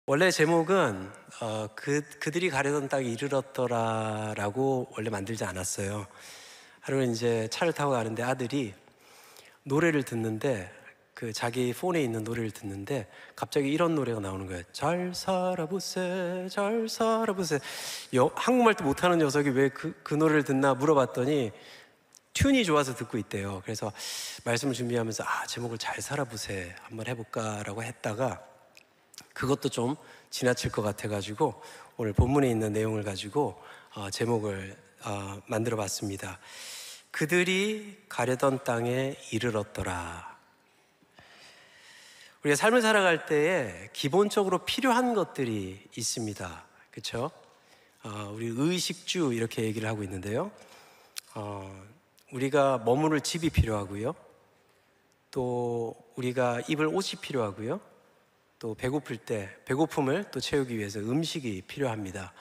원래 제목은 그들이 가려던 땅에 이르렀더라라고 원래 만들지 않았어요. 하루는 이제 차를 타고 가는데 아들이 노래를 듣는데 자기 폰에 있는 노래를 듣는데 갑자기 이런 노래가 나오는 거예요. 잘 살아보세, 잘 살아보세. 한국말도 못하는 녀석이 왜 그 노래를 듣나 물어봤더니 튠이 좋아서 듣고 있대요. 그래서 말씀을 준비하면서 제목을 잘 살아보세 한번 해볼까라고 했다가 그것도 좀 지나칠 것 같아가지고 오늘 본문에 있는 내용을 가지고 제목을 만들어 봤습니다. 그들이 가려던 땅에 이르렀더라. 우리가 삶을 살아갈 때에 기본적으로 필요한 것들이 있습니다. 그렇죠? 우리 의식주 이렇게 얘기를 하고 있는데요. 우리가 머무를 집이 필요하고요. 또 우리가 입을 옷이 필요하고요. 또 배고플 때 배고픔을 또 채우기 위해서 음식이 필요합니다.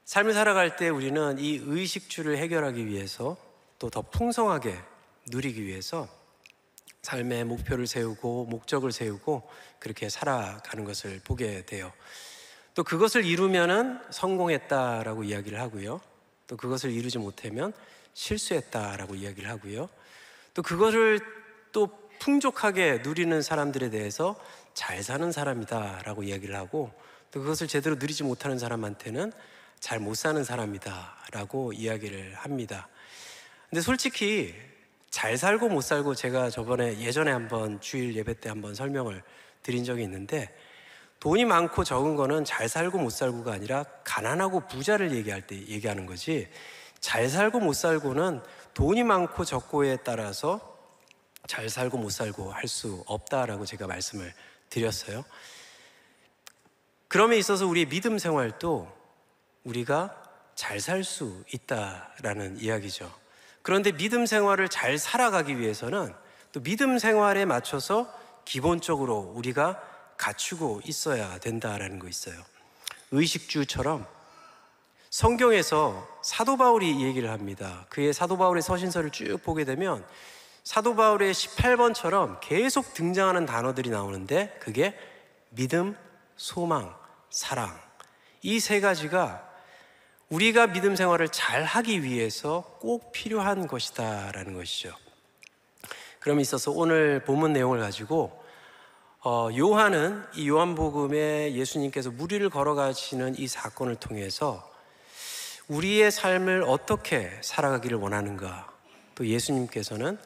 삶을 살아갈 때 우리는 이 의식주를 해결하기 위해서 또 더 풍성하게 누리기 위해서 삶의 목표를 세우고 목적을 세우고 그렇게 살아가는 것을 보게 돼요. 또 그것을 이루면은 성공했다라고 이야기를 하고요. 또 그것을 이루지 못하면 실수했다라고 이야기를 하고요. 또 그것을 또 풍족하게 누리는 사람들에 대해서 잘 사는 사람이다 라고 이야기를 하고, 또 그것을 제대로 누리지 못하는 사람한테는 잘 못 사는 사람이다 라고 이야기를 합니다. 근데 솔직히 잘 살고 못 살고 제가 예전에 한번 주일 예배 때 한번 설명을 드린 적이 있는데, 돈이 많고 적은 거는 잘 살고 못 살고가 아니라 가난하고 부자를 얘기할 때 얘기하는 거지, 잘 살고 못 살고는 돈이 많고 적고에 따라서 잘 살고 못 살고 할 수 없다라고 제가 말씀을 드렸어요. 그럼에 있어서 우리의 믿음 생활도 우리가 잘 살 수 있다라는 이야기죠. 그런데 믿음 생활을 잘 살아가기 위해서는 또 믿음 생활에 맞춰서 기본적으로 우리가 갖추고 있어야 된다라는 거 있어요. 의식주처럼 성경에서 사도 바울이 이 얘기를 합니다. 그의 사도 바울의 서신서를 쭉 보게 되면 사도 바울의 18번처럼 계속 등장하는 단어들이 나오는데, 그게 믿음, 소망, 사랑, 이 세 가지가 우리가 믿음 생활을 잘 하기 위해서 꼭 필요한 것이다라는 것이죠. 그럼에 있어서 오늘 본문 내용을 가지고 요한은 이 요한복음에 예수님께서 무리를 걸어가시는 이 사건을 통해서 우리의 삶을 어떻게 살아가기를 원하는가, 또 예수님께서는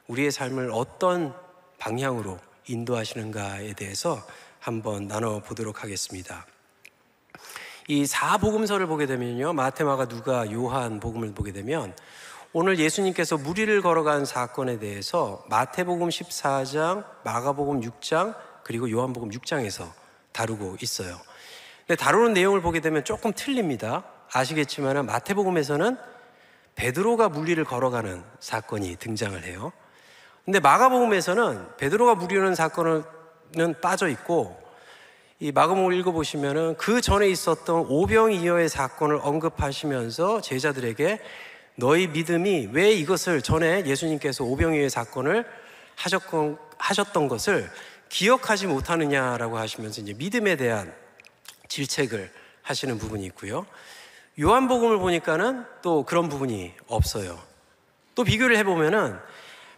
우리의 삶을 어떤 방향으로 인도하시는가에 대해서 한번 나눠보도록 하겠습니다. 이 4복음서를 보게 되면요, 마태, 마가, 누가, 요한 복음을 보게 되면 오늘 예수님께서 무리를 걸어간 사건에 대해서 마태복음 14장, 마가복음 6장, 그리고 요한복음 6장에서 다루고 있어요. 근데 다루는 내용을 보게 되면 조금 틀립니다. 아시겠지만 마태복음에서는 베드로가 무리를 걸어가는 사건이 등장을 해요. 근데 마가복음에서는 베드로가 무리하는 사건은 빠져 있고, 이 마가복음을 읽어보시면은 그 전에 있었던 오병이어의 사건을 언급하시면서 제자들에게 너희 믿음이 왜 이것을 전에 예수님께서 오병이어의 사건을 하셨던 것을 기억하지 못하느냐라고 하시면서 이제 믿음에 대한 질책을 하시는 부분이 있고요. 요한복음을 보니까는 또 그런 부분이 없어요. 또 비교를 해보면은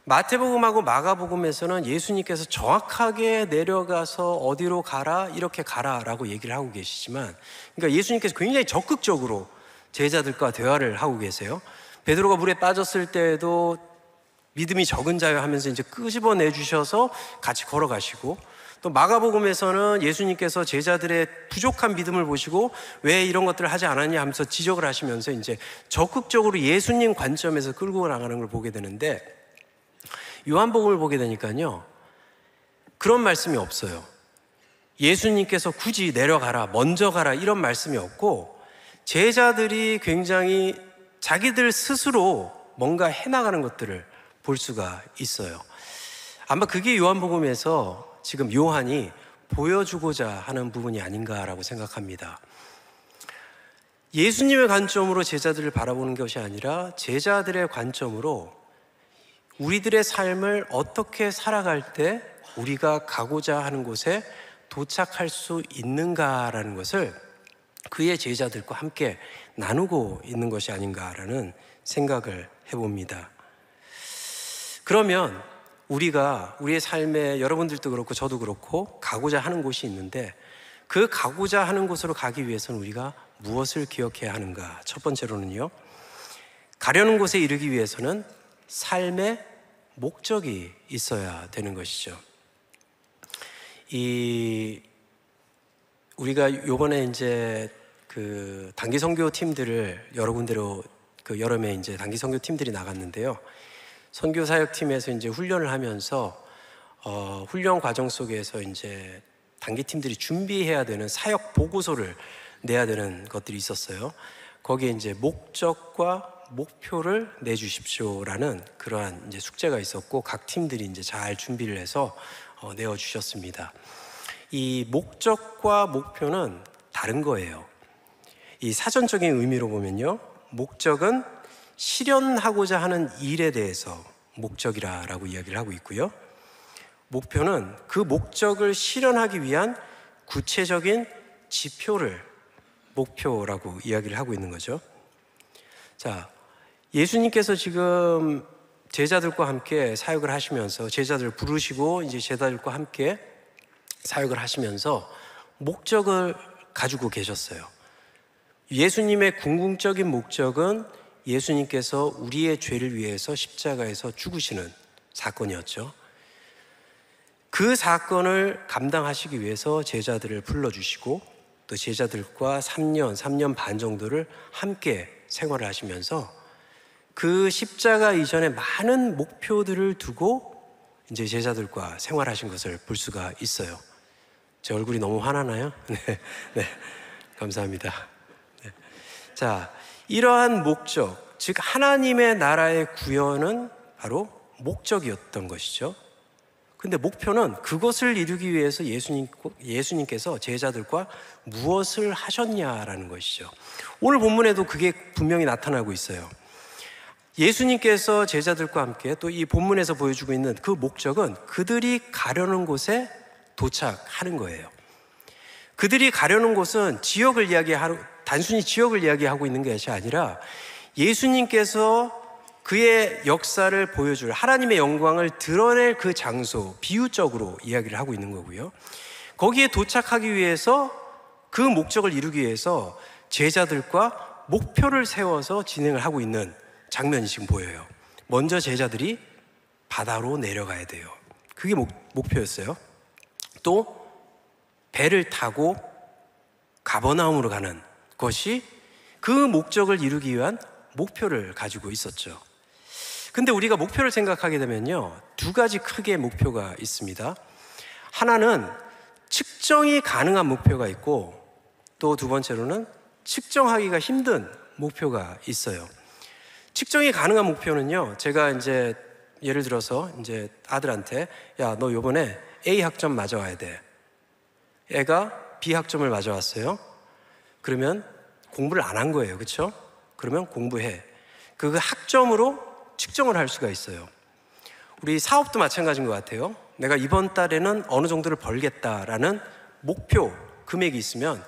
마태복음하고 마가복음에서는 예수님께서 정확하게 내려가서 어디로 가라, 이렇게 가라라고 얘기를 하고 계시지만, 그러니까 예수님께서 굉장히 적극적으로 제자들과 대화를 하고 계세요. 베드로가 물에 빠졌을 때에도 믿음이 적은 자여 하면서 이제 끄집어내 주셔서 같이 걸어가시고, 또 마가복음에서는 예수님께서 제자들의 부족한 믿음을 보시고 왜 이런 것들을 하지 않았냐 하면서 지적을 하시면서 이제 적극적으로 예수님 관점에서 끌고 나가는 걸 보게 되는데, 요한복음을 보게 되니까요, 그런 말씀이 없어요. 예수님께서 굳이 내려가라, 먼저 가라, 이런 말씀이 없고, 제자들이 굉장히 자기들 스스로 뭔가 해나가는 것들을 볼 수가 있어요. 아마 그게 요한복음에서 지금 요한이 보여주고자 하는 부분이 아닌가라고 생각합니다. 예수님의 관점으로 제자들을 바라보는 것이 아니라 제자들의 관점으로 우리들의 삶을 어떻게 살아갈 때 우리가 가고자 하는 곳에 도착할 수 있는가라는 것을 그의 제자들과 함께 나누고 있는 것이 아닌가라는 생각을 해봅니다. 그러면 우리가 우리의 삶에 여러분들도 그렇고 저도 그렇고 가고자 하는 곳이 있는데 그 가고자 하는 곳으로 가기 위해서는 우리가 무엇을 기억해야 하는가? 첫 번째로는요, 가려는 곳에 이르기 위해서는 삶의 목적이 있어야 되는 것이죠. 우리가 요번에 이제 그 단기 선교 팀들을 여러 군데로 여름에 이제 단기 선교 팀들이 나갔는데요. 선교 사역 팀에서 이제 훈련을 하면서 훈련 과정 속에서 이제 단기 팀들이 준비해야 되는 사역 보고서를 내야 되는 것들이 있었어요. 거기에 이제 목적과 목표를 내주십시오라는 그러한 이제 숙제가 있었고 각 팀들이 이제 잘 준비를 해서 내어 주셨습니다. 이 목적과 목표는 다른 거예요. 이 사전적인 의미로 보면요, 목적은 실현하고자 하는 일에 대해서 목적이라고 이야기를 하고 있고요, 목표는 그 목적을 실현하기 위한 구체적인 지표를 목표라고 이야기를 하고 있는 거죠. 자, 예수님께서 지금 제자들과 함께 사역을 하시면서 제자들을 부르시고 이제 제자들과 함께 사역을 하시면서 목적을 가지고 계셨어요. 예수님의 궁극적인 목적은 예수님께서 우리의 죄를 위해서 십자가에서 죽으시는 사건이었죠. 그 사건을 감당하시기 위해서 제자들을 불러주시고 또 제자들과 3년 반 정도를 함께 생활을 하시면서 그 십자가 이전에 많은 목표들을 두고 이제 제자들과 생활하신 것을 볼 수가 있어요. 제 얼굴이 너무 화나나요? 네, 감사합니다. 네. 자, 이러한 목적, 즉 하나님의 나라의 구현은 바로 목적이었던 것이죠. 근데 목표는 그것을 이루기 위해서 예수님께서 제자들과 무엇을 하셨냐라는 것이죠. 오늘 본문에도 그게 분명히 나타나고 있어요. 예수님께서 제자들과 함께 또 이 본문에서 보여주고 있는 그 목적은 그들이 가려는 곳에 도착하는 거예요. 그들이 가려는 곳은 단순히 지역을 이야기하고 있는 것이 아니라 예수님께서 그의 역사를 보여줄 하나님의 영광을 드러낼 그 장소, 비유적으로 이야기를 하고 있는 거고요. 거기에 도착하기 위해서 그 목적을 이루기 위해서 제자들과 목표를 세워서 진행을 하고 있는 장면이 지금 보여요. 먼저 제자들이 바다로 내려가야 돼요. 그게 목표였어요. 또 배를 타고 가버나움으로 가는 것이 그 목적을 이루기 위한 목표를 가지고 있었죠. 근데 우리가 목표를 생각하게 되면요, 두 가지 크게 목표가 있습니다. 하나는 측정이 가능한 목표가 있고 또 두 번째로는 측정하기가 힘든 목표가 있어요. 측정이 가능한 목표는요, 제가 이제 예를 들어서 이제 아들한테 야, 너 요번에 A 학점 맞아와야 돼. 애가 B 학점을 맞아왔어요. 그러면 공부를 안 한 거예요. 그렇죠? 그러면 공부해. 그 학점으로 측정을 할 수가 있어요. 우리 사업도 마찬가지인 것 같아요. 내가 이번 달에는 어느 정도를 벌겠다라는 목표 금액이 있으면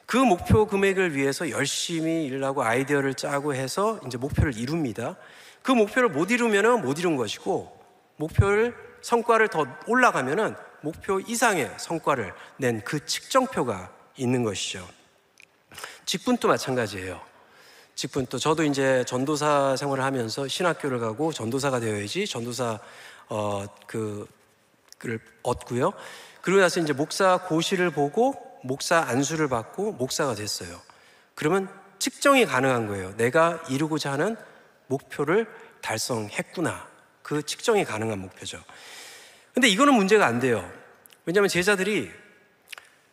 그 목표 금액을 위해서 열심히 일하고 아이디어를 짜고 해서 이제 목표를 이룹니다. 그 목표를 못 이루면은 못 이룬 것이고, 성과를 더 올라가면은 목표 이상의 성과를 낸 그 측정표가 있는 것이죠. 직분도 마찬가지예요. 직분도 저도 이제 전도사 생활을 하면서 신학교를 가고 전도사가 되어야지 전도사 그를 얻고요. 그러고 나서 이제 목사 고시를 보고 목사 안수를 받고 목사가 됐어요. 그러면 측정이 가능한 거예요. 내가 이루고자 하는 목표를 달성했구나. 그 측정이 가능한 목표죠. 근데 이거는 문제가 안 돼요. 왜냐하면 제자들이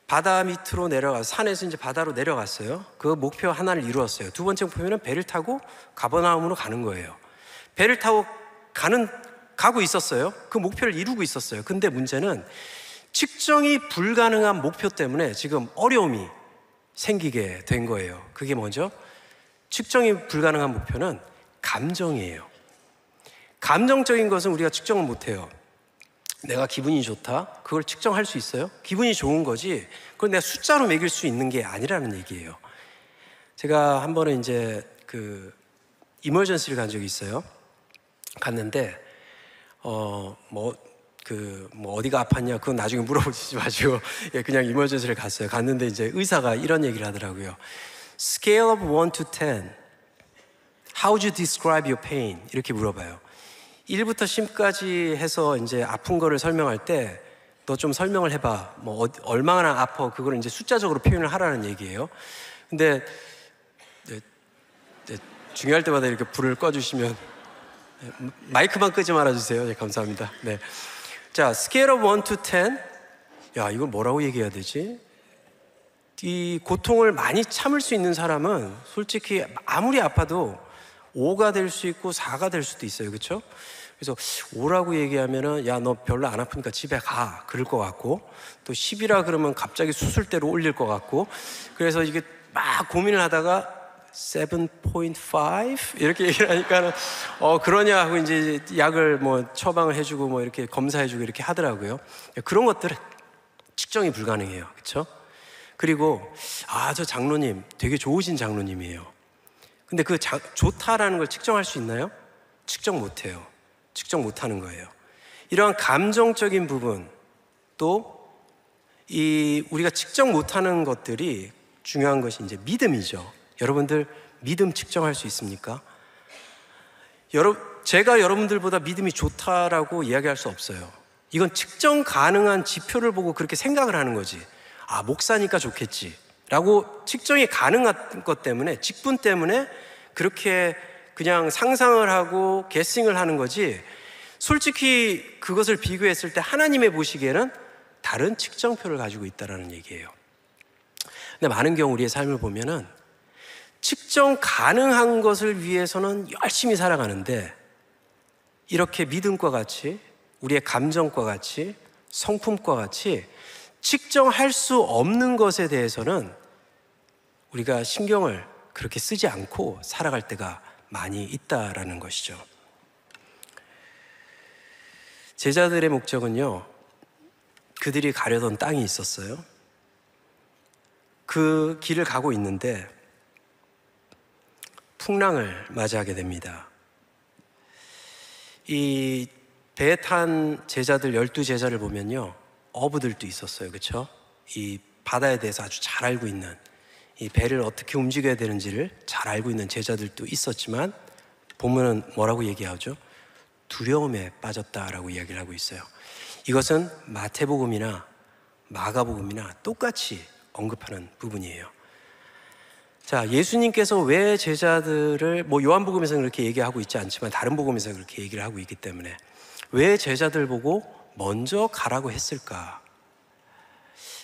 바다 밑으로 내려가서 산에서 이제 바다로 내려갔어요. 그 목표 하나를 이루었어요. 두 번째 목표는 배를 타고 가버나움으로 가는 거예요. 배를 타고 가고 있었어요. 그 목표를 이루고 있었어요. 근데 문제는 측정이 불가능한 목표 때문에 지금 어려움이 생기게 된 거예요. 그게 뭐죠? 측정이 불가능한 목표는 감정이에요. 감정적인 것은 우리가 측정을 못해요. 내가 기분이 좋다? 그걸 측정할 수 있어요? 기분이 좋은 거지 그걸 내가 숫자로 매길 수 있는 게 아니라는 얘기예요. 제가 한 번은 이제 이머전시를 간 적이 있어요. 갔는데 어디가 아팠냐 그건 나중에 물어보지 마시고 그냥 이머전시를 갔어요. 갔는데 이제 의사가 이런 얘기를 하더라고요. Scale of 1 to 10 How would you describe your pain? 이렇게 물어봐요. 1부터 10까지 해서 이제 아픈 거를 설명할 때 너 좀 설명을 해봐. 얼마나 아파 그걸 이제 숫자적으로 표현을 하라는 얘기예요. 근데 중요할 때마다 이렇게 불을 꺼주시면 마이크만 끄지 말아주세요. 네, 감사합니다. 네. 자, 스케일 오브 1 to 10. 야, 이걸 뭐라고 얘기해야 되지? 이 고통을 많이 참을 수 있는 사람은 솔직히 아무리 아파도 5가 될 수 있고 4가 될 수도 있어요. 그렇죠? 그래서 5라고 얘기하면은 야, 너 별로 안 아프니까 집에 가. 그럴 것 같고 또 10이라 그러면 갑자기 수술대로 올릴 것 같고 그래서 이게 막 고민을 하다가 7.5 이렇게 얘기를 하니까는 그러냐 하고 이제 약을 처방을 해주고 이렇게 검사해주고 이렇게 하더라고요. 그런 것들은 측정이 불가능해요. 그렇죠? 그리고 저 장로님 되게 좋으신 장로님이에요. 근데 좋다라는 걸 측정할 수 있나요? 측정 못해요. 측정 못하는 거예요. 이러한 감정적인 부분 또 우리가 측정 못하는 것들이 중요한 것이 이제 믿음이죠. 여러분들 믿음 측정할 수 있습니까? 제가 여러분들보다 믿음이 좋다라고 이야기할 수 없어요. 이건 측정 가능한 지표를 보고 그렇게 생각을 하는 거지. 목사니까 좋겠지 라고 측정이 가능한 것 때문에 직분 때문에 그렇게 그냥 상상을 하고 게싱을 하는 거지 솔직히 그것을 비교했을 때 하나님의 보시기에는 다른 측정표를 가지고 있다는 얘기예요. 근데 많은 경우 우리의 삶을 보면은 측정 가능한 것을 위해서는 열심히 살아가는데 이렇게 믿음과 같이 우리의 감정과 같이 성품과 같이 측정할 수 없는 것에 대해서는 우리가 신경을 그렇게 쓰지 않고 살아갈 때가 많이 있다라는 것이죠. 제자들의 목적은요, 그들이 가려던 땅이 있었어요. 그 길을 가고 있는데 풍랑을 맞이하게 됩니다. 이 배에 탄 제자들 12제자를 보면요, 어부들도 있었어요. 그렇죠? 이 바다에 대해서 아주 잘 알고 있는, 이 배를 어떻게 움직여야 되는지를 잘 알고 있는 제자들도 있었지만 보면은 뭐라고 얘기하죠? 두려움에 빠졌다라고 이야기를 하고 있어요. 이것은 마태복음이나 마가복음이나 똑같이 언급하는 부분이에요. 자, 예수님께서 왜 제자들을 요한복음에서는 그렇게 얘기하고 있지 않지만 다른 복음에서 그렇게 얘기를 하고 있기 때문에 왜 제자들 보고 먼저 가라고 했을까?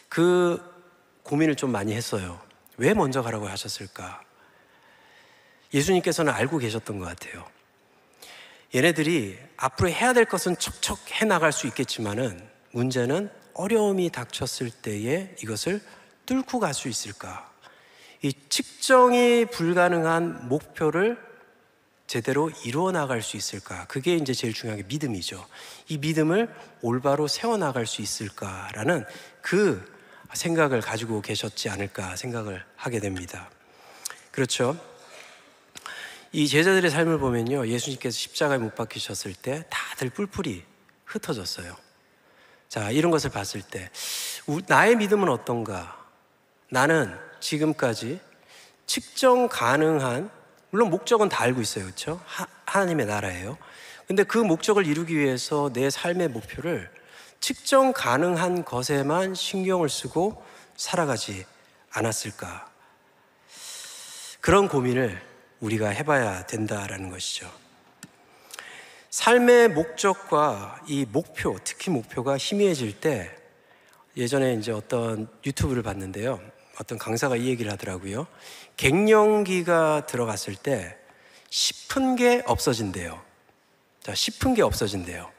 그 고민을 좀 많이 했어요. 왜 먼저 가라고 하셨을까? 예수님께서는 알고 계셨던 것 같아요. 얘네들이 앞으로 해야 될 것은 척척 해나갈 수 있겠지만은 문제는 어려움이 닥쳤을 때에 이것을 뚫고 갈 수 있을까? 이 측정이 불가능한 목표를 제대로 이루어 나갈 수 있을까? 그게 이제 제일 중요한 게 믿음이죠. 이 믿음을 올바로 세워나갈 수 있을까라는 그 생각을 가지고 계셨지 않을까 생각을 하게 됩니다. 그렇죠? 이 제자들의 삶을 보면요, 예수님께서 십자가에 못 박히셨을 때 다들 뿔뿔이 흩어졌어요. 자, 이런 것을 봤을 때 나의 믿음은 어떤가? 나는 지금까지 측정 가능한, 물론 목적은 다 알고 있어요. 그렇죠? 하나님의 나라예요. 근데 그 목적을 이루기 위해서 내 삶의 목표를 측정 가능한 것에만 신경을 쓰고 살아가지 않았을까? 그런 고민을 우리가 해봐야 된다라는 것이죠. 삶의 목적과 이 목표, 특히 목표가 희미해질 때, 예전에 이제 어떤 유튜브를 봤는데요, 어떤 강사가 이 얘기를 하더라고요. 갱년기가 들어갔을 때 싶은 게 없어진대요. 자, 싶은 게 없어진대요.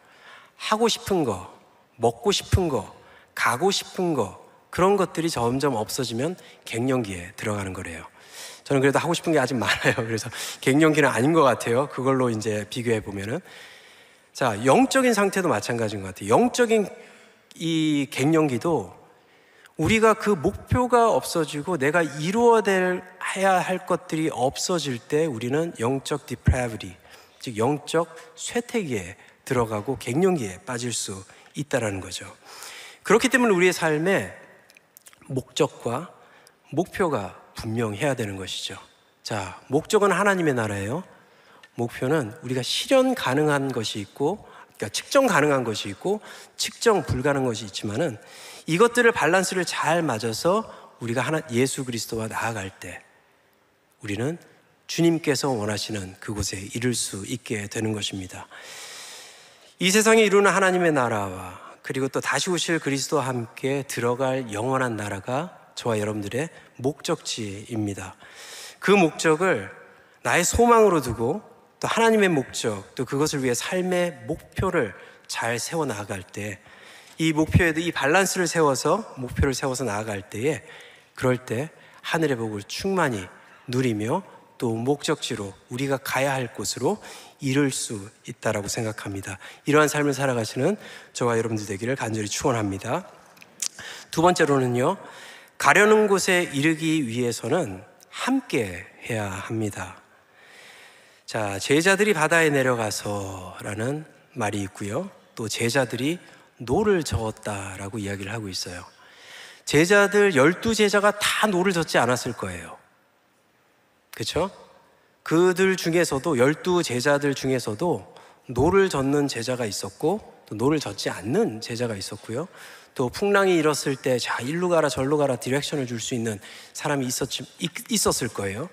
하고 싶은 거, 먹고 싶은 거, 가고 싶은 거, 그런 것들이 점점 없어지면 갱년기에 들어가는 거래요. 저는 그래도 하고 싶은 게 아직 많아요. 그래서 갱년기는 아닌 것 같아요. 그걸로 이제 비교해 보면은. 자, 영적인 상태도 마찬가지인 것 같아요. 영적인 이 갱년기도 우리가 그 목표가 없어지고 내가 해야 할 것들이 없어질 때 우리는 영적 depravity, 즉 영적 쇠퇴기에 들어가고 갱년기에 빠질 수 있다는 거죠. 그렇기 때문에 우리의 삶에 목적과 목표가 분명해야 되는 것이죠. 자, 목적은 하나님의 나라예요. 목표는 우리가 실현 가능한 것이 있고, 그러니까 측정 가능한 것이 있고 측정 불가능한 것이 있지만은 이것들을 밸런스를 잘 맞아서 우리가 예수 그리스도와 나아갈 때 우리는 주님께서 원하시는 그곳에 이룰 수 있게 되는 것입니다. 이 세상에 이루는 하나님의 나라와 그리고 또 다시 오실 그리스도와 함께 들어갈 영원한 나라가 저와 여러분들의 목적지입니다. 그 목적을 나의 소망으로 두고 또 하나님의 목적, 또 그것을 위해 삶의 목표를 잘 세워 나아갈 때, 이 목표에도 이 밸런스를 세워서 목표를 세워서 나아갈 때에, 그럴 때 하늘의 복을 충만히 누리며 또 목적지로 우리가 가야 할 곳으로 이룰 수 있다라고 생각합니다. 이러한 삶을 살아가시는 저와 여러분들 되기를 간절히 축원합니다. 두 번째로는요, 가려는 곳에 이르기 위해서는 함께 해야 합니다. 자, 제자들이 바다에 내려가서라는 말이 있고요. 또 제자들이 노를 저었다라고 이야기를 하고 있어요. 제자들 12제자가 다 노를 젓지 않았을 거예요. 그렇죠? 그들 중에서도 12제자들 중에서도 노를 젓는 제자가 있었고 또 노를 젓지 않는 제자가 있었고요. 또 풍랑이 일었을 때 자, 일로 가라 절로 가라 디렉션을 줄 수 있는 사람이 있었을 거예요.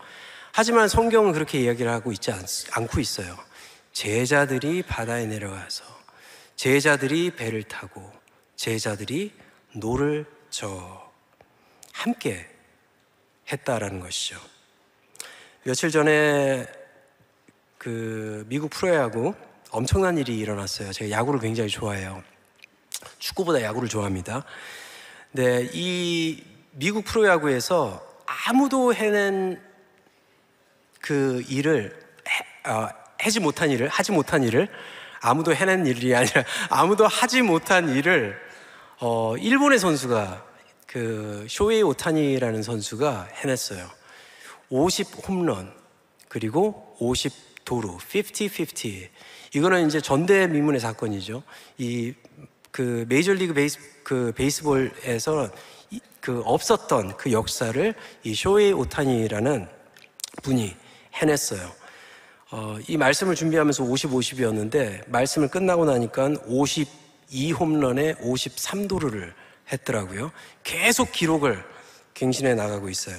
하지만 성경은 그렇게 이야기를 하고 있지 않고 있어요. 제자들이 바다에 내려가서 제자들이 배를 타고 제자들이 노를 저 함께 했다라는 것이죠. 며칠 전에 그 미국 프로야구 엄청난 일이 일어났어요. 제가 야구를 굉장히 좋아해요. 축구보다 야구를 좋아합니다. 네, 이 미국 프로야구에서 아무도 해낸 그 일을 하지 못한 일을 아무도 해낸 일이 아니라 아무도 하지 못한 일을 일본의 선수가 그 쇼헤이 오타니라는 선수가 해냈어요. 50홈런 그리고 50도루 50-50. 이거는 이제 전대미문의 사건이죠. 이 그 메이저리그 베이스볼에서 그 없었던 그 역사를 이 쇼헤이 오타니라는 분이 해냈어요. 이 말씀을 준비하면서 50-50이었는데 말씀을 끝나고 나니까 52홈런에 53도루를 했더라고요. 계속 기록을 갱신해 나가고 있어요.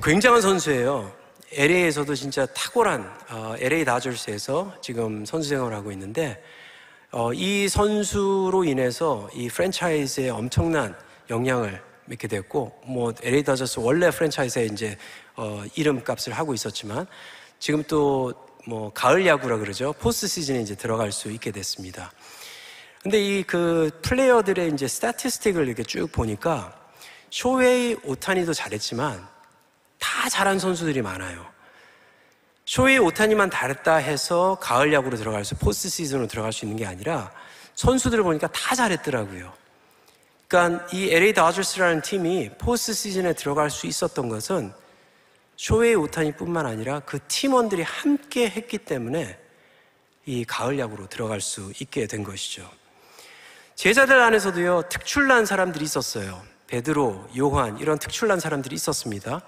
굉장한 선수예요. LA에서도 진짜 탁월한 LA 다저스에서 지금 선수 생활을 하고 있는데 이 선수로 인해서 이 프랜차이즈에 엄청난 영향을 믿게 됐고, 뭐 LA 다저스 원래 프랜차이즈에 이제 이름값을 하고 있었지만 지금 또 뭐 가을 야구라 그러죠. 포스트 시즌에 이제 들어갈 수 있게 됐습니다. 근데 이 그 플레이어들의 이제 스태티스틱을 이렇게 쭉 보니까 쇼헤이 오타니도 잘했지만 다 잘한 선수들이 많아요. 쇼헤이 오타니만 잘했다 해서 가을 야구로 들어갈 수, 포스트 시즌으로 들어갈 수 있는 게 아니라 선수들을 보니까 다 잘했더라고요. 그러니까 이 LA 다저스라는 팀이 포스트 시즌에 들어갈 수 있었던 것은 쇼헤이 오타니뿐만 아니라 그 팀원들이 함께 했기 때문에 이 가을 야구로 들어갈 수 있게 된 것이죠. 제자들 안에서도요, 특출난 사람들이 있었어요. 베드로, 요한 이런 특출난 사람들이 있었습니다.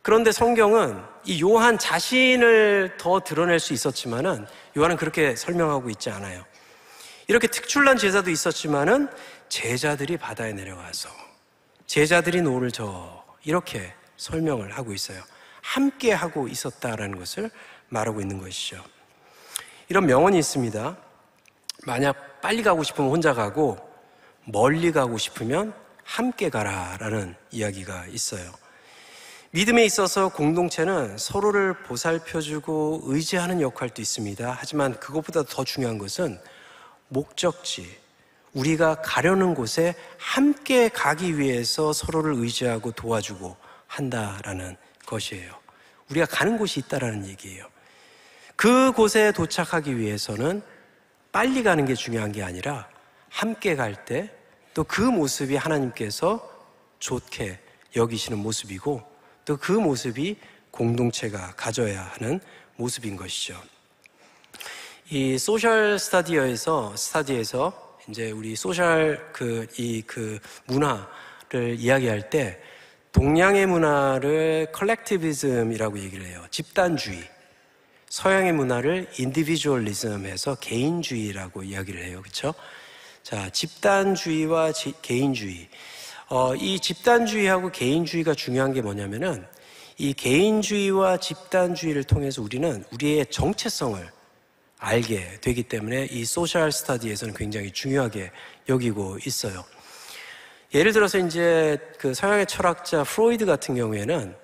그런데 성경은 이 요한 자신을 더 드러낼 수 있었지만은 요한은 그렇게 설명하고 있지 않아요. 이렇게 특출난 제자도 있었지만은 제자들이 바다에 내려가서 제자들이 노를 저 이렇게 설명을 하고 있어요. 함께 하고 있었다라는 것을 말하고 있는 것이죠. 이런 명언이 있습니다. 만약 빨리 가고 싶으면 혼자 가고 멀리 가고 싶으면 함께 가라라는 이야기가 있어요. 믿음에 있어서 공동체는 서로를 보살펴주고 의지하는 역할도 있습니다. 하지만 그것보다 더 중요한 것은 목적지, 우리가 가려는 곳에 함께 가기 위해서 서로를 의지하고 도와주고 한다라는 것이에요. 우리가 가는 곳이 있다라는 얘기예요. 그곳에 도착하기 위해서는 빨리 가는 게 중요한 게 아니라 함께 갈 때 또 그 모습이 하나님께서 좋게 여기시는 모습이고 또 그 모습이 공동체가 가져야 하는 모습인 것이죠. 이 소셜 스터디에서 이제 우리 소셜 문화를 이야기할 때 동양의 문화를 컬렉티비즘이라고 얘기를 해요. 집단주의. 서양의 문화를 인디비주얼리즘에서 개인주의라고 이야기를 해요. 그렇죠? 자, 집단주의와 개인주의. 이 집단주의하고 개인주의가 중요한 게 뭐냐면은 이 개인주의와 집단주의를 통해서 우리는 우리의 정체성을 알게 되기 때문에 이 소셜 스터디에서는 굉장히 중요하게 여기고 있어요. 예를 들어서 이제 그 서양의 철학자 프로이드 같은 경우에는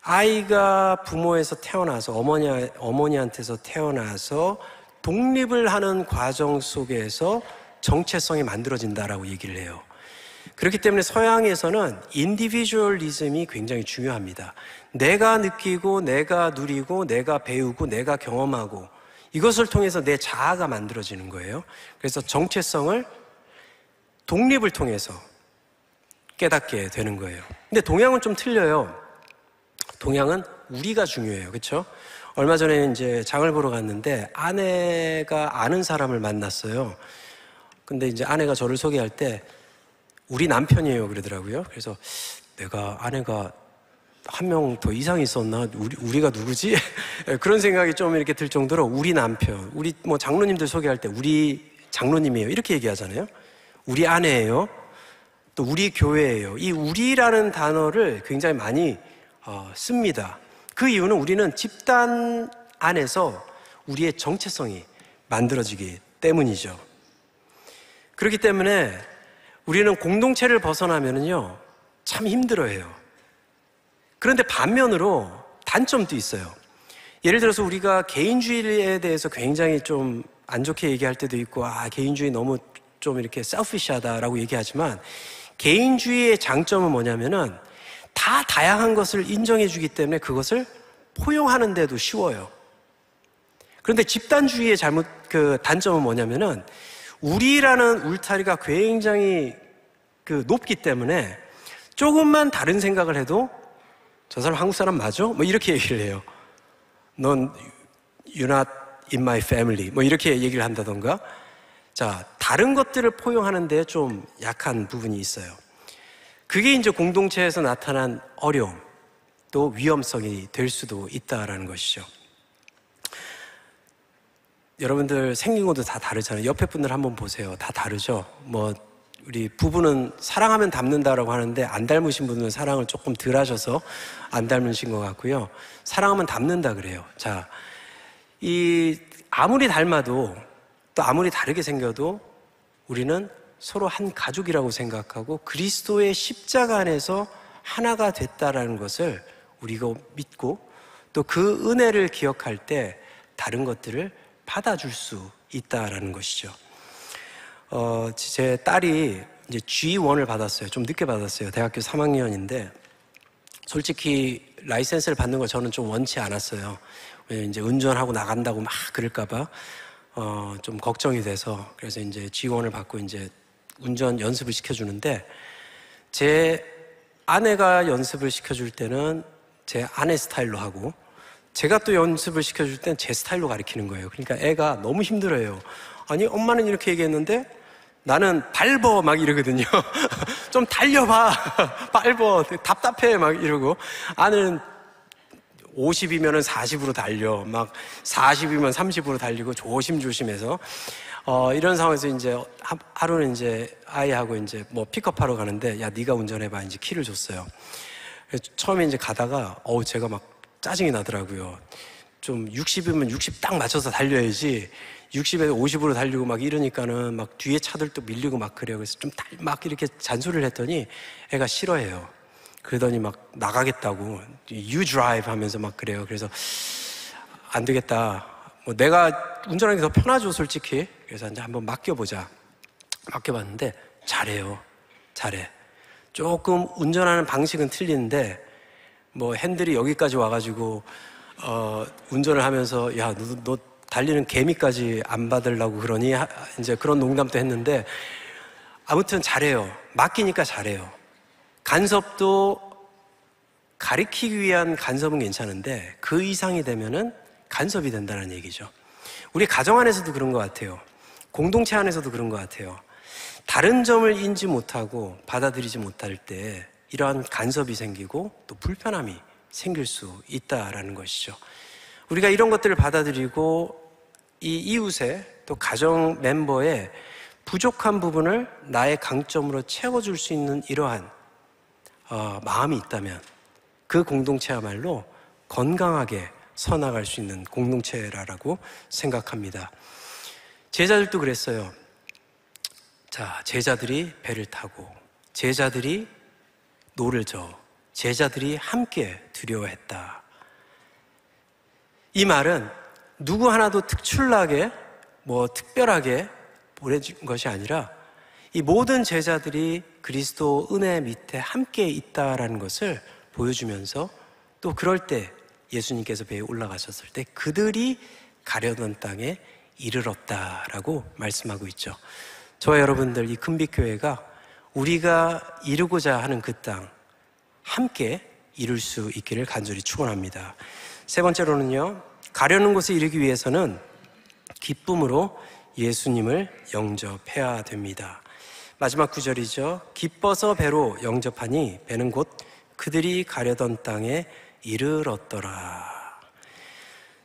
아이가 부모에서 태어나서 어머니한테서 태어나서 독립을 하는 과정 속에서 정체성이 만들어진다라고 얘기를 해요. 그렇기 때문에 서양에서는 인디비주얼리즘이 굉장히 중요합니다. 내가 느끼고 내가 누리고 내가 배우고 내가 경험하고 이것을 통해서 내 자아가 만들어지는 거예요. 그래서 정체성을 독립을 통해서 깨닫게 되는 거예요. 근데 동양은 좀 틀려요. 동양은 우리가 중요해요. 그렇죠? 얼마 전에 이제 장을 보러 갔는데 아내가 아는 사람을 만났어요. 근데 이제 아내가 저를 소개할 때 우리 남편이에요 그러더라고요. 그래서 내가 아내가 한 명 더 이상이 있었나? 우리가 누구지? 그런 생각이 좀 이렇게 들 정도로 우리 남편, 우리 뭐 장로님들 소개할 때 우리 장로님이에요 이렇게 얘기하잖아요. 우리 아내예요. 또 우리 교회예요. 이 우리라는 단어를 굉장히 많이 씁니다. 그 이유는 우리는 집단 안에서 우리의 정체성이 만들어지기 때문이죠. 그렇기 때문에 우리는 공동체를 벗어나면은요 참 힘들어해요. 그런데 반면으로 단점도 있어요. 예를 들어서 우리가 개인주의에 대해서 굉장히 좀 안 좋게 얘기할 때도 있고 개인주의 너무 좀 이렇게 셀피시하다라고 얘기하지만 개인주의의 장점은 뭐냐면은 다 다양한 것을 인정해 주기 때문에 그것을 포용하는 데도 쉬워요. 그런데 집단주의의 단점은 뭐냐면은 우리라는 울타리가 굉장히 높기 때문에 조금만 다른 생각을 해도 저 사람 한국 사람 맞아? 뭐 이렇게 얘기를 해요. 넌 you're not in my family 뭐 이렇게 얘기를 한다던가. 자, 다른 것들을 포용하는 데 좀 약한 부분이 있어요. 그게 이제 공동체에서 나타난 어려움 또 위험성이 될 수도 있다라는 것이죠. 여러분들 생긴 것도 다 다르잖아요. 옆에 분들 한번 보세요. 다 다르죠? 뭐 우리 부부는 사랑하면 닮는다라고 하는데 안 닮으신 분은 사랑을 조금 덜 하셔서 안 닮으신 것 같고요. 사랑하면 닮는다 그래요. 자, 아무리 닮아도 또 아무리 다르게 생겨도 우리는 서로 한 가족이라고 생각하고 그리스도의 십자가 안에서 하나가 됐다라는 것을 우리가 믿고 또 그 은혜를 기억할 때 다른 것들을 받아줄 수 있다라는 것이죠. 제 딸이 이제 G1을 받았어요. 좀 늦게 받았어요. 대학교 3학년인데 솔직히 라이센스를 받는 걸 저는 좀 원치 않았어요. 왜냐면 이제 운전하고 나간다고 막 그럴까봐 좀 걱정이 돼서 그래서 이제 G1을 받고 이제 운전 연습을 시켜주는데 제 아내가 연습을 시켜줄 때는 제 아내 스타일로 하고 제가 또 연습을 시켜줄 땐 제 스타일로 가르치는 거예요. 그러니까 애가 너무 힘들어요. 아니 엄마는 이렇게 얘기했는데 나는 밟어 막 이러거든요. 좀 달려봐. 밟어. 답답해 막 이러고 아내는 50이면은 40으로 달려. 막 40이면 30으로 달리고 조심조심해서 이런 상황에서 이제 하루는 이제 아이하고 이제 뭐 픽업하러 가는데 야 네가 운전해봐 이제 키를 줬어요. 처음에 이제 가다가 제가 막 짜증이 나더라고요. 좀 60이면 60 딱 맞춰서 달려야지 60에서 50으로 달리고 막 이러니까는 막 뒤에 차들도 밀리고 막 그래요. 그래서 좀 막 이렇게 잔소리를 했더니 애가 싫어해요. 그러더니 막 나가겠다고 You drive 하면서 막 그래요. 그래서 안 되겠다. 뭐 내가 운전하는 게 더 편하죠 솔직히. 그래서 이제 한번 맡겨보자. 맡겨봤는데 잘해요. 잘해. 조금 운전하는 방식은 틀리는데 뭐 핸들이 여기까지 와가지고 운전을 하면서 야, 너 달리는 개미까지 안 받으려고 그러니? 이제 그런 농담도 했는데 아무튼 잘해요. 맡기니까 잘해요. 간섭도 가리키기 위한 간섭은 괜찮은데 그 이상이 되면은 간섭이 된다는 얘기죠. 우리 가정 안에서도 그런 것 같아요. 공동체 안에서도 그런 것 같아요. 다른 점을 인지 못하고 받아들이지 못할 때 이러한 간섭이 생기고 또 불편함이 생길 수 있다라는 것이죠. 우리가 이런 것들을 받아들이고 이 이웃의 또 가정 멤버의 부족한 부분을 나의 강점으로 채워줄 수 있는 이러한 마음이 있다면 그 공동체야말로 건강하게 서나갈 수 있는 공동체라고 생각합니다. 제자들도 그랬어요. 자, 제자들이 배를 타고 제자들이 노를 저어 제자들이 함께 두려워했다. 이 말은 누구 하나도 특출나게 특별하게 보내준 것이 아니라 이 모든 제자들이 그리스도 은혜 밑에 함께 있다라는 것을 보여주면서 또 그럴 때 예수님께서 배에 올라가셨을 때 그들이 가려던 땅에 이르렀다라고 말씀하고 있죠. 저와 여러분들 이 금빛교회가 우리가 이루고자 하는 그 땅 함께 이룰 수 있기를 간절히 축원합니다. 세 번째로는요, 가려는 곳에 이르기 위해서는 기쁨으로 예수님을 영접해야 됩니다. 마지막 구절이죠. 기뻐서 배로 영접하니 배는 곧 그들이 가려던 땅에 이르렀더라.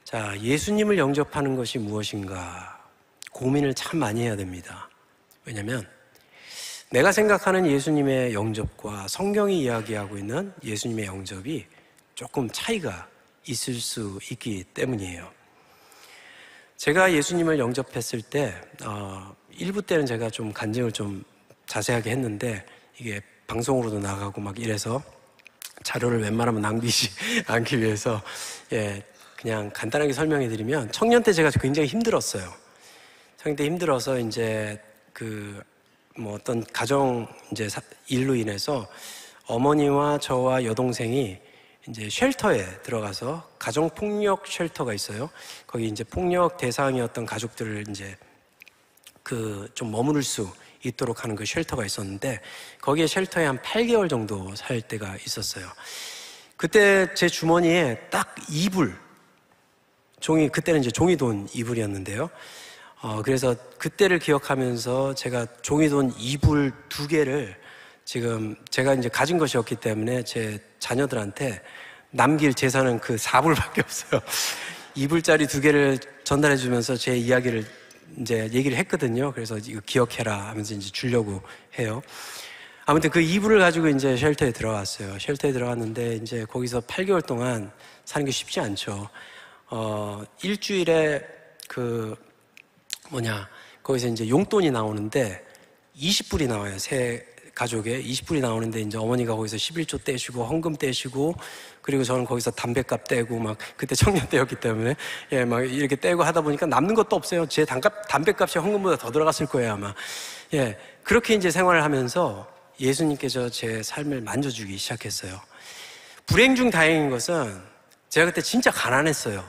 자, 예수님을 영접하는 것이 무엇인가 고민을 참 많이 해야 됩니다. 왜냐하면 내가 생각하는 예수님의 영접과 성경이 이야기하고 있는 예수님의 영접이 조금 차이가 있을 수 있기 때문이에요. 제가 예수님을 영접했을 때 1부 때는 제가 좀 간증을 좀 자세하게 했는데 이게 방송으로도 나가고 막 이래서 자료를 웬만하면 낭비하지 않기 위해서 그냥 간단하게 설명해 드리면 청년 때 제가 굉장히 힘들었어요. 청년 때 힘들어서 이제 어떤 가정 일로 인해서 어머니와 저와 여동생이 이제 쉘터에 들어가서 가정폭력 쉘터가 있어요. 거기 이제 폭력 대상이었던 가족들을 이제 좀 머무를 수 있도록 하는 그 쉘터가 있었는데 거기에 쉘터에 한 8개월 정도 살 때가 있었어요. 그때 제 주머니에 딱 이불, 그때는 이제 종이돈 이불이었는데요. 그래서 그때를 기억하면서 제가 종이돈 이불 2개를 지금 제가 이제 가진 것이 없기 때문에 제 자녀들한테 남길 재산은 그 4불밖에 없어요. 이불짜리 2개를 전달해 주면서 제 이야기를 이제 얘기를 했거든요. 그래서 이거 기억해라 하면서 이제 주려고 해요. 아무튼 그 이불을 가지고 이제 쉘터에 들어갔어요. 쉘터에 들어갔는데 이제 거기서 8개월 동안 사는 게 쉽지 않죠. 일주일에 거기서 이제 용돈이 나오는데 20불이 나와요. 세 가족에 20불이 나오는데 이제 어머니가 거기서 11조 떼시고 헌금 떼시고 그리고 저는 거기서 담배값 떼고 막 그때 청년 때였기 때문에 막 이렇게 떼고 하다 보니까 남는 것도 없어요. 제 담배값이 헌금보다 더 들어갔을 거예요 아마. 그렇게 이제 생활을 하면서 예수님께서 제 삶을 만져주기 시작했어요. 불행 중 다행인 것은 제가 그때 진짜 가난했어요.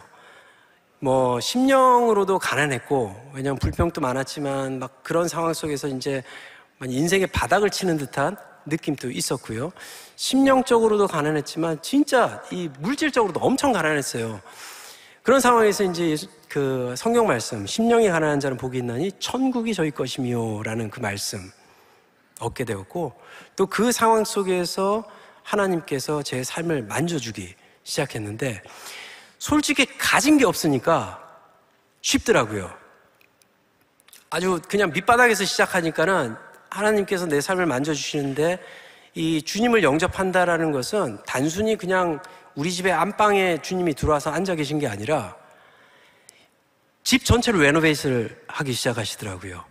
심령으로도 가난했고, 왜냐면 불평도 많았지만 막 그런 상황 속에서 이제 인생의 바닥을 치는 듯한 느낌도 있었고요. 심령적으로도 가난했지만 진짜 이 물질적으로도 엄청 가난했어요. 그런 상황에서 이제 그 성경 말씀, 심령이 가난한 자는 복이 있나니 천국이 저희 것이며 라는 그 말씀 얻게 되었고, 또 그 상황 속에서 하나님께서 제 삶을 만져주기 시작했는데 솔직히 가진 게 없으니까 쉽더라고요. 아주 그냥 밑바닥에서 시작하니까는 하나님께서 내 삶을 만져주시는데 이 주님을 영접한다라는 것은 단순히 그냥 우리 집의 안방에 주님이 들어와서 앉아 계신 게 아니라 집 전체를 레노베이트를 하기 시작하시더라고요.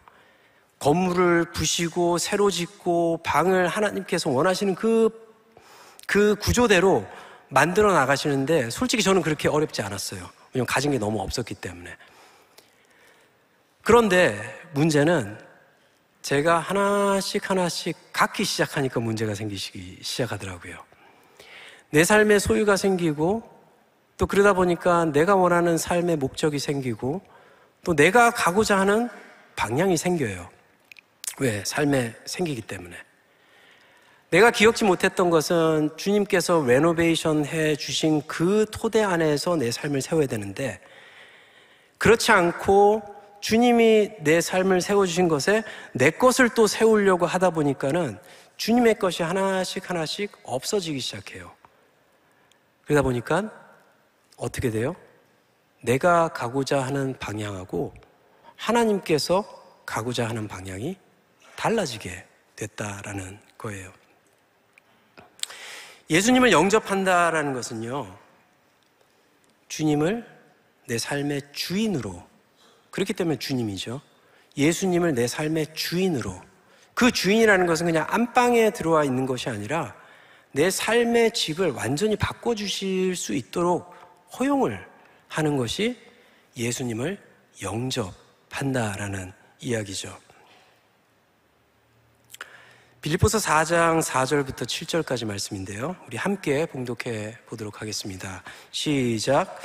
건물을 부시고 새로 짓고 방을 하나님께서 원하시는 그 구조대로 만들어 나가시는데 솔직히 저는 그렇게 어렵지 않았어요. 왜냐면 가진 게 너무 없었기 때문에. 그런데 문제는 제가 하나씩 갖기 시작하니까 문제가 생기기 시작하더라고요. 내 삶에 소유가 생기고 또 그러다 보니까 내가 원하는 삶의 목적이 생기고 또 내가 가고자 하는 방향이 생겨요. 왜? 삶에 생기기 때문에. 내가 기억지 못했던 것은 주님께서 레노베이션 해 주신 그 토대 안에서 내 삶을 세워야 되는데, 그렇지 않고 주님이 내 삶을 세워주신 것에 내 것을 또 세우려고 하다 보니까는 주님의 것이 하나씩 하나씩 없어지기 시작해요. 그러다 보니까 어떻게 돼요? 내가 가고자 하는 방향하고 하나님께서 가고자 하는 방향이 달라지게 됐다라는 거예요. 예수님을 영접한다라는 것은요, 주님을 내 삶의 주인으로, 그렇기 때문에 주님이죠. 예수님을 내 삶의 주인으로, 그 주인이라는 것은 그냥 안방에 들어와 있는 것이 아니라 내 삶의 집을 완전히 바꿔주실 수 있도록 허용을 하는 것이 예수님을 영접한다라는 이야기죠. 빌립보서 4장 4절부터 7절까지 말씀인데요, 우리 함께 봉독해 보도록 하겠습니다. 시작.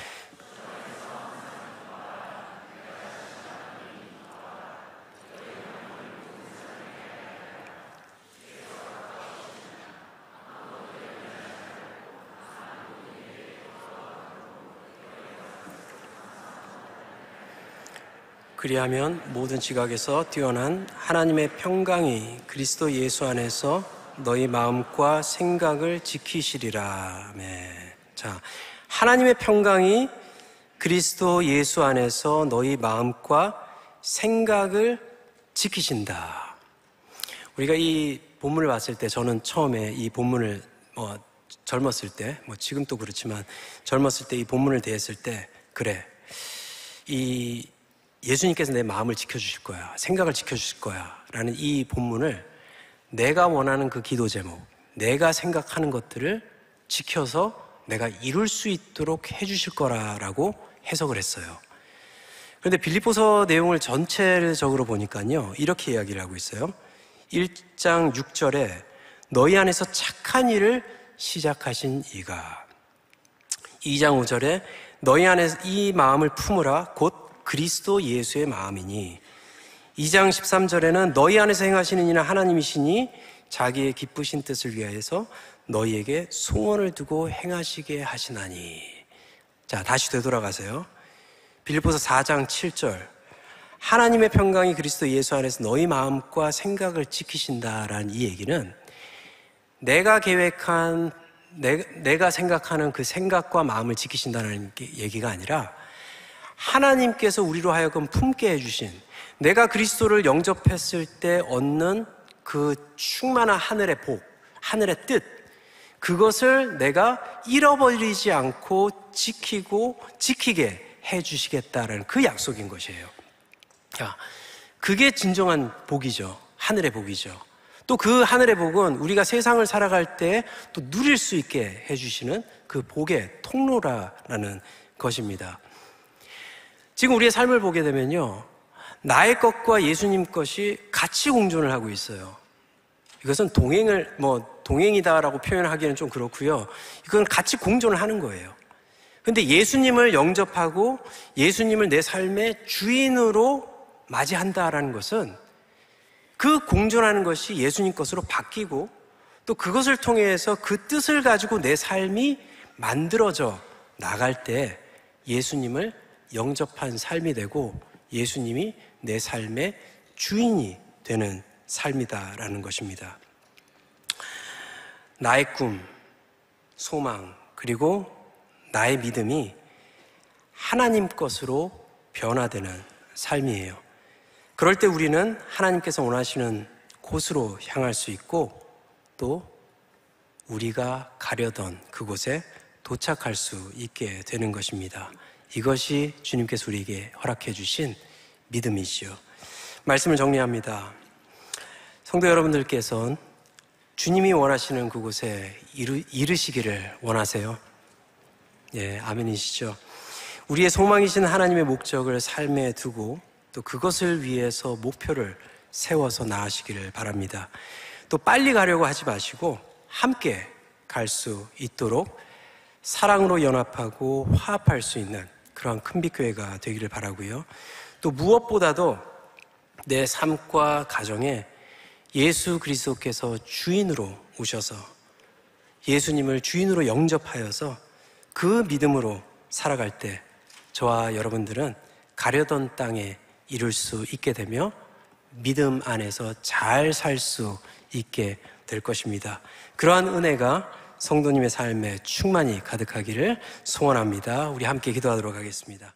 그리하면 모든 지각에서 뛰어난 하나님의 평강이 그리스도 예수 안에서 너희 마음과 생각을 지키시리라. 아멘. 자, 하나님의 평강이 그리스도 예수 안에서 너희 마음과 생각을 지키신다. 우리가 이 본문을 봤을 때, 저는 처음에 이 본문을 젊었을 때, 지금도 그렇지만 젊었을 때 이 본문을 대했을 때, 그래, 이 예수님께서 내 마음을 지켜주실 거야, 생각을 지켜주실 거야 라는 이 본문을 내가 원하는 그 기도 제목, 내가 생각하는 것들을 지켜서 내가 이룰 수 있도록 해주실 거라고 해석을 했어요. 그런데 빌립보서 내용을 전체적으로 보니까요, 이렇게 이야기를 하고 있어요. 1장 6절에 너희 안에서 착한 일을 시작하신 이가, 2장 5절에 너희 안에 이 마음을 품으라 곧 그리스도 예수의 마음이니, 2장 13절에는 너희 안에서 행하시는 이는 하나님이시니 자기의 기쁘신 뜻을 위하여서 너희에게 소원을 두고 행하시게 하시나니. 자, 다시 되돌아가세요. 빌립보서 4장 7절, 하나님의 평강이 그리스도 예수 안에서 너희 마음과 생각을 지키신다라는 이 얘기는 내가 계획한, 내가 생각하는 그 생각과 마음을 지키신다는 얘기가 아니라 하나님께서 우리로 하여금 품게 해주신, 내가 그리스도를 영접했을 때 얻는 그 충만한 하늘의 복, 하늘의 뜻, 그것을 내가 잃어버리지 않고 지키게 해주시겠다라는 그 약속인 것이에요. 자, 그게 진정한 복이죠. 하늘의 복이죠. 또 그 하늘의 복은 우리가 세상을 살아갈 때 또 누릴 수 있게 해주시는 그 복의 통로라는 것입니다. 지금 우리의 삶을 보게 되면요, 나의 것과 예수님 것이 같이 공존을 하고 있어요. 이것은 동행이다라고 표현하기는 좀 그렇고요, 이건 같이 공존을 하는 거예요. 근데 예수님을 영접하고 예수님을 내 삶의 주인으로 맞이한다라는 것은 그 공존하는 것이 예수님 것으로 바뀌고, 또 그것을 통해서 그 뜻을 가지고 내 삶이 만들어져 나갈 때 예수님을 영접한 삶이 되고 예수님이 내 삶의 주인이 되는 삶이다라는 것입니다. 나의 꿈, 소망, 그리고 나의 믿음이 하나님 것으로 변화되는 삶이에요. 그럴 때 우리는 하나님께서 원하시는 곳으로 향할 수 있고, 또 우리가 가려던 그곳에 도착할 수 있게 되는 것입니다. 이것이 주님께서 우리에게 허락해 주신 믿음이시요. 말씀을 정리합니다. 성도 여러분들께서는 주님이 원하시는 그곳에 이르시기를 원하세요? 예, 아멘이시죠? 우리의 소망이신 하나님의 목적을 삶에 두고 또 그것을 위해서 목표를 세워서 나아가시기를 바랍니다. 또 빨리 가려고 하지 마시고 함께 갈 수 있도록 사랑으로 연합하고 화합할 수 있는 그러한 큰빛교회가 되기를 바라고요. 또 무엇보다도 내 삶과 가정에 예수 그리스도께서 주인으로 오셔서 예수님을 주인으로 영접하여서 그 믿음으로 살아갈 때 저와 여러분들은 가려던 땅에 이룰 수 있게 되며 믿음 안에서 잘 살 수 있게 될 것입니다. 그러한 은혜가 성도님의 삶에 충만히 가득하기를 소원합니다. 우리 함께 기도하도록 하겠습니다.